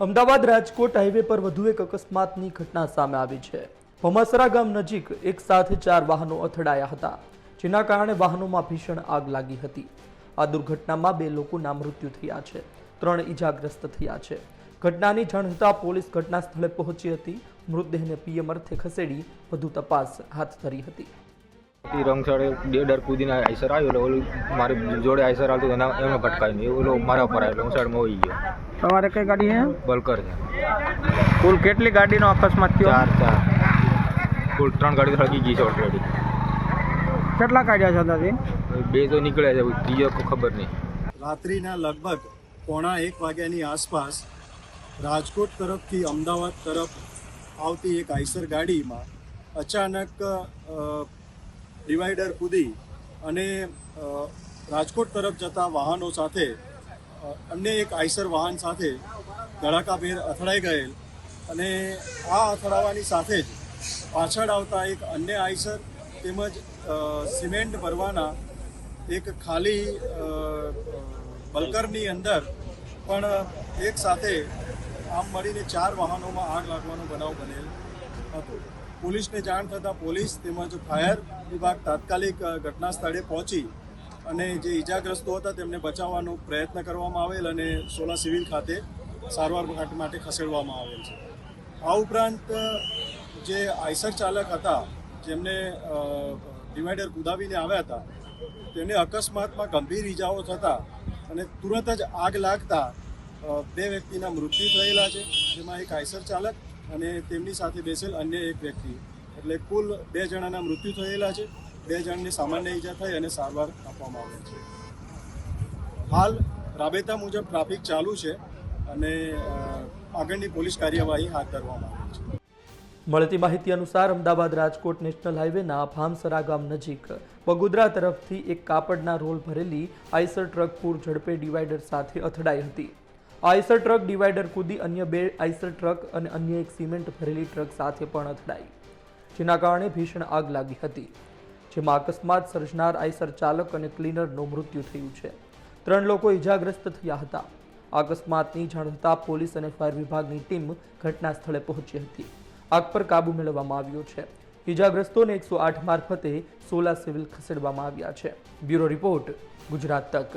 Ahmedabad Rajkot highway પર વધુ એક અકસ્માતની ઘટના સામે આવી છે। ભમાસરા ગામ નજીક એક સાથે 4 વાહનો અથડાયા હતા, જેના કારણે વાહનોમાં ભીષણ આગ લાગી હતી। આ દુર્ઘટનામાં 2 લોકોના મૃત્યુ થયા છે, 3 ઈજાગ્રસ્ત થયા છે। ઘટનાની જાણ થતાં પોલીસ ઘટના સ્થળે પહોંચી હતી। મૃતદેહને પીએમ અર્થે ખસેડી વધુ તપાસ હાથ ધરી હતી। રંગસાળે ડેડર કૂદીને આઈસર આવ્યો, ઓલું મારી જોડે આઈસર આવતું એમાં ભટકાય નહીં, ઓલો મારા પર આવ્યો, હું સાઈડમાં હોઈ ગયો। તમારે કઈ ગાડી છે? બલકર છે। કુલ કેટલી ગાડીનો અકસ્માત થયો? 4 કુલ 3 ગાડી સળગી ગઈ છે ઓલરેડી। કેટલા કાઢ્યા છે દાદી? 2 તો નીકળ્યા છે, ત્રીજો ખબર નહીં। રાત્રિના લગભગ 1:15 વાગ્યાની આસપાસ રાજકોટ તરફથી અમદાવાદ તરફ આવતી એક આઈસર ગાડીમાં અચાનક ડિવાઈડર કૂદી અને રાજકોટ તરફ જતા વાહનો સાથે અન્ય એક આઈસર વાહન સાથે ધડાકાભેર અથડાઈ ગયેલ અને આ અથડાવાની સાથે જ પાછળ આવતા એક અન્ય આઈસર તેમજ સિમેન્ટ ભરવાના એક ખાલી બલકરની અંદર પણ એક સાથે આમ મળીને 4 વાહનોમાં આગ લાગવાનો બનાવ બનેલ હતો। પોલીસને જાણ થતાં પોલીસ તેમજ ફાયર વિભાગ તાત્કાલિક ઘટના સ્થળે પહોંચી અને જે ઈજાગ્રસ્તો હતા તેમને બચાવવાનો પ્રયત્ન કરવામાં આવેલ અને સોલા સિવિલ ખાતે સારવાર માટે ખસેડવામાં આવેલ છે। આ ઉપરાંત જે આઈસર ચાલક હતા જેમને ડિવાઈડર કુદાવીને આવ્યા હતા તેને અકસ્માતમાં ગંભીર ઈજાઓ થતાં અને તુરંત જ આગ લાગતા 2 વ્યક્તિના મૃત્યુ થયેલા છે, જેમાં એક આઈસર ચાલક અને તેમની સાથે બેસેલ અન્ય એક વ્યક્તિ, એટલે કુલ 2 જણાના મૃત્યુ થયેલા છે। 2 જણને સામાન્ય ઈજા થઈ અને સારવાર આપવામાં આવેલ છે। હાલ રાબેતા મુજબ ટ્રાફિક ચાલુ છે અને આગળની પોલીસ કાર્યવાહી હાથ ધરવામાં આવેલ છે। મળતી માહિતી અનુસાર અમદાવાદ રાજકોટ નેશનલ હાઈવેના ભામસરા ગામ નજીક બગોદરા તરફથી એક કાપડના રોલ ભરેલી આઈસર ટ્રક પૂર ઝડપે ડિવાઈડર સાથે અથડાઈ હતી। આઈસર ટ્રક ડિવાઈડર કૂદી અન્ય 2 આઈસર ટ્રક અને અન્ય એક સિમેન્ટ ભરેલી ટ્રક સાથે પણ અથડાઈ, જેના કારણે ભીષણ આગ લાગી હતી, જેમાં અકસ્માત સર્જનાર આઈસર ચાલક અને ક્લીનરનું મૃત્યુ થયું છે। 3 લોકો ઈજાગ્રસ્ત થયા હતા। અકસ્માતની જાણ થતાં પોલીસ અને ફાયર વિભાગની ટીમ ઘટના સ્થળે પહોંચી હતી। આગ પર કાબુ મેળવવામાં આવ્યો છે। ઈજાગ્રસ્તોને 108 મારફતે સોલા સિવિલ ખસેડવામાં આવ્યા છે। બ્યુરો રિપોર્ટ, ગુજરાત તક।